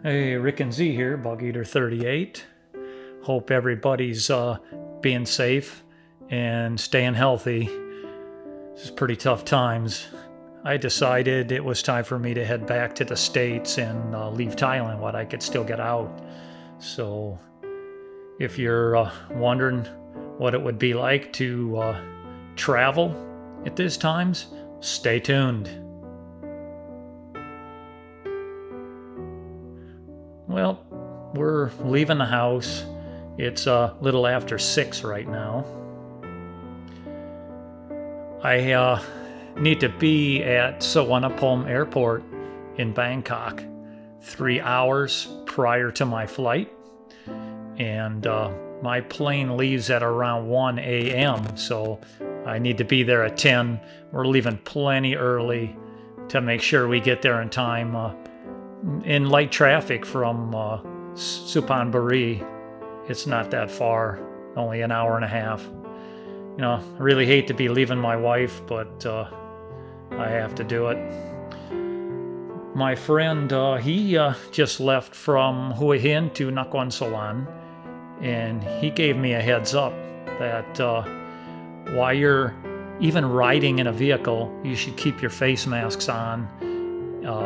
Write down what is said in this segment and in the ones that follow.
Hey, Rick and Z here, Bug Eater 38. Hope everybody's being safe and staying healthy. This is pretty tough times. I decided it was time for me to head back to the States and leave Thailand while I could still get out. So, if you're wondering what it would be like to travel at these times, stay tuned. Well, we're leaving the house. It's a little after 6 right now. I need to be at Suvarnabhumi Airport in Bangkok 3 hours prior to my flight. And my plane leaves at around 1 a.m., so I need to be there at 10. We're leaving plenty early to make sure we get there in time. In light traffic from Suvarnabhumi, it's not that far, only an hour and a half. You know, I really hate to be leaving my wife, but I have to do it. My friend, he just left from Hue Hin to Nakhon Sawan, and he gave me a heads up that while you're even riding in a vehicle, you should keep your face masks on.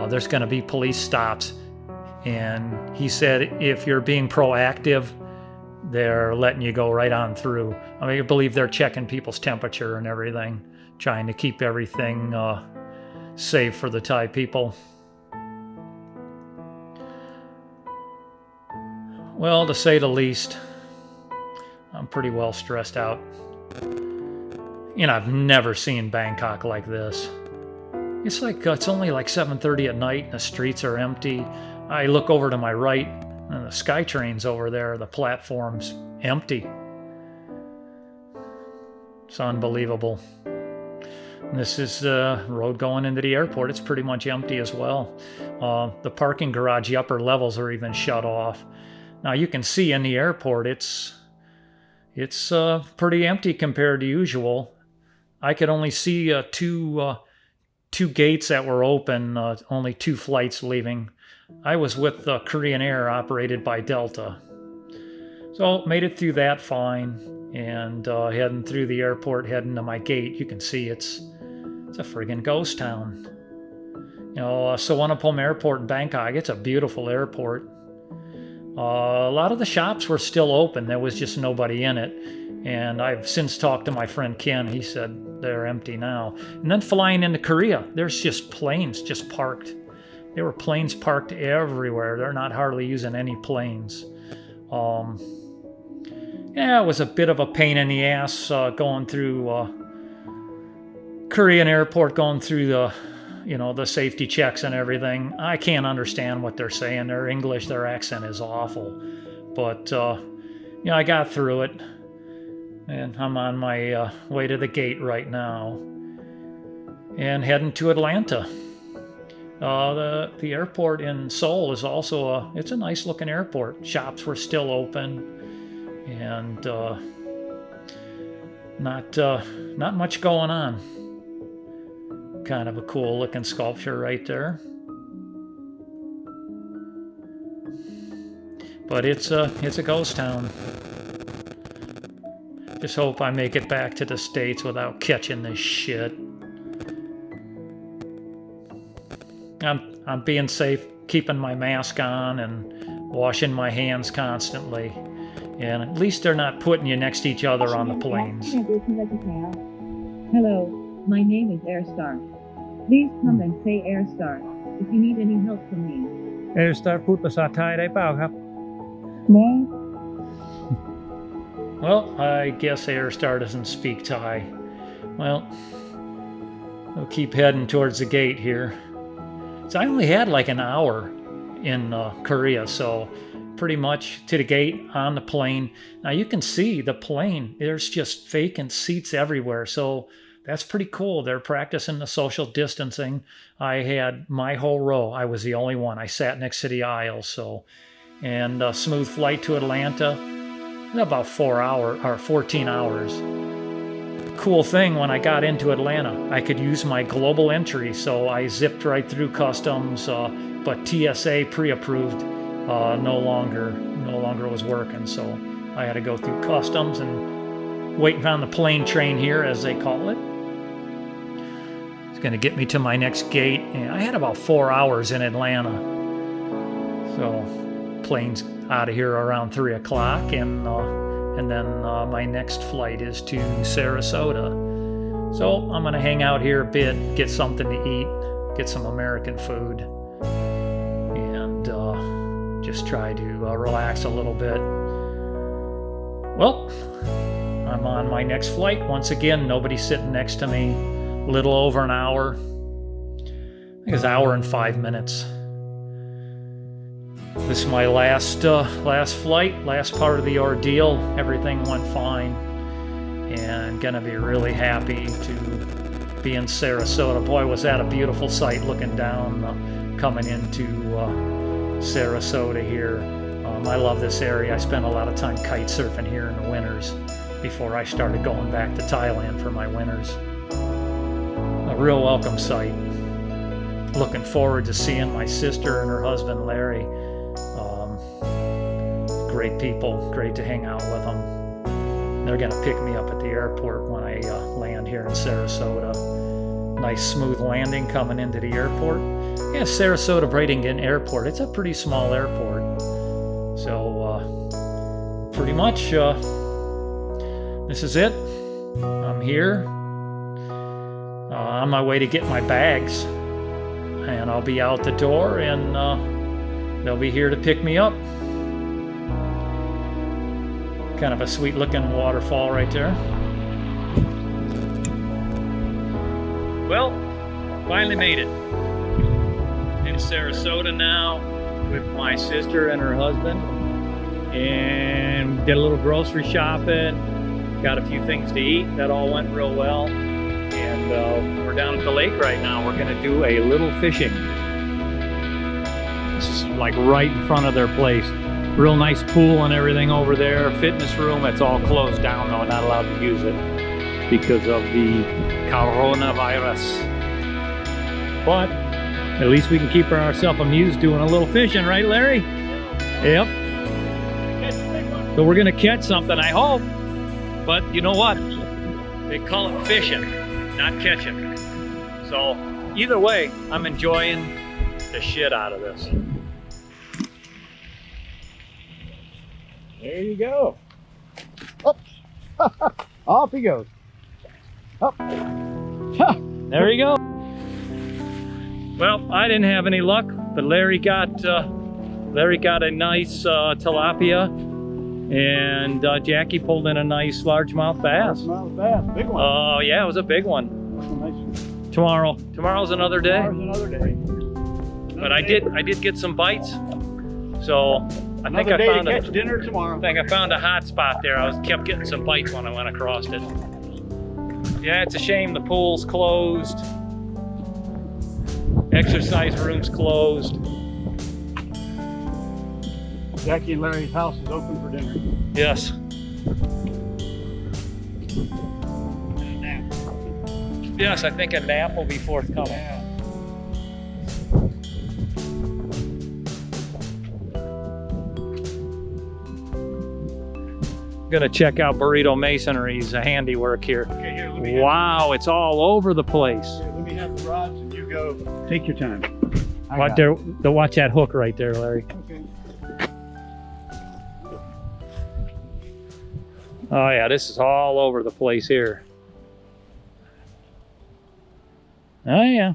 There's going to be police stops, and he said if you're being proactive, they're letting you go right on through. I mean, I believe they're checking people's temperature and everything, trying to keep everything safe for the Thai people. Well, to say the least, I'm pretty well stressed out. You know, I've never seen Bangkok like this. It's like it's only like 7:30 at night and the streets are empty. I look over to my right and the SkyTrain's over there, the platform's empty. It's unbelievable. And this is the road going into the airport. It's pretty much empty as well. The parking garage, the upper levels are even shut off. Now you can see in the airport it's pretty empty compared to usual. I could only see two gates that were open, only 2 flights leaving. I was with Korean Air, operated by Delta. So made it through that fine, and heading through the airport, heading to my gate, you can see it's a friggin' ghost town. You know, Suvarnabhumi Airport in Bangkok, it's a beautiful airport. A lot of the shops were still open, there was just nobody in it. And I've since talked to my friend Ken, he said they're empty now. And then flying into Korea, there's just planes just parked. There were planes parked everywhere. They're not hardly using any planes. Yeah, it was a bit of a pain in the ass going through Korean airport, going through the safety checks and everything. I can't understand what they're saying. Their English, their accent is awful. But, I got through it. And I'm on my way to the gate right now and heading to Atlanta. The airport in Seoul is also it's a nice looking airport. Shops were still open, and not much going on. Kind of a cool looking sculpture right there. But it's a ghost town. Just hope I make it back to the States without catching this shit. I'm being safe, keeping my mask on and washing my hands constantly. And at least they're not putting you next to each other on the planes. Hello, my name is Airstar. Please come and say Airstar if you need any help from me. Airstar พูดภาษาไทยได้เปล่าครับ No. Well, I guess Airstar doesn't speak Thai. Well, we'll keep heading towards the gate here. So I only had like an hour in Korea, so pretty much to the gate on the plane. Now you can see the plane, there's just vacant seats everywhere, so that's pretty cool. They're practicing the social distancing. I had my whole row. I was the only one. I sat next to the aisle, and a smooth flight to Atlanta. About 14 hours. Cool thing, when I got into Atlanta, I could use my global entry, so I zipped right through customs, but TSA pre-approved no longer was working, so I had to go through customs and waiting on the plane train here, as they call it. It's going to get me to my next gate, and I had about 4 hours in Atlanta, so plane's out of here around 3 o'clock, and then my next flight is to Sarasota. So I'm going to hang out here a bit, get something to eat, get some American food, and just try to relax a little bit. Well, I'm on my next flight. Once again, nobody's sitting next to me. A little over an hour. I think it's an hour and 5 minutes. This is my last flight, last part of the ordeal. Everything went fine, and gonna be really happy to be in Sarasota. Boy, was that a beautiful sight looking down, coming into Sarasota here. I love this area. I spent a lot of time kite surfing here in the winters before I started going back to Thailand for my winters. A real welcome sight. Looking forward to seeing my sister and her husband Larry. Great people, great to hang out with them. They're gonna pick me up at the airport when I land here in Sarasota. Nice smooth landing coming into the airport. Yeah, Sarasota Bradenton Airport. It's a pretty small airport. So pretty much this is it. I'm here on my way to get my bags, and I'll be out the door, and they'll be here to pick me up. Kind of a sweet looking waterfall right there. Well, finally made it. In Sarasota now with my sister and her husband, and did a little grocery shopping, got a few things to eat. That all went real well, and we're down at the lake right now. We're gonna do a little fishing. This is like right in front of their place. Real nice pool and everything over there. Fitness room. It's all closed down though. Not allowed to use it because of the coronavirus. But at least we can keep ourselves amused doing a little fishing, right, Larry? Yep. So we're gonna catch something, I hope. But you know what? They call it fishing, not catching. So either way, I'm enjoying the shit out of this. There you go. Up. Off he goes. Up. There you go. Well, I didn't have any luck, but Larry got a nice tilapia, and Jackie pulled in a nice largemouth bass. Largemouth bass, big one. Oh yeah, it was a big one. Nice. Tomorrow's another day. Tomorrow's another day. But I did get some bites, so I think I found to catch dinner tomorrow. I think I found a hot spot there. I kept getting some bites when I went across it. Yeah, it's a shame the pool's closed. Exercise room's closed. Jackie and Larry's house is open for dinner. Yes. Yes, I think a nap will be forthcoming. Yeah. Gonna check out Burrito Masonry's handiwork here. Okay, here, let me Wow, it's all over the place. let me have the rods and you go. Take your time. Watch that hook right there, Larry. Okay. Oh yeah, this is all over the place here. Oh yeah.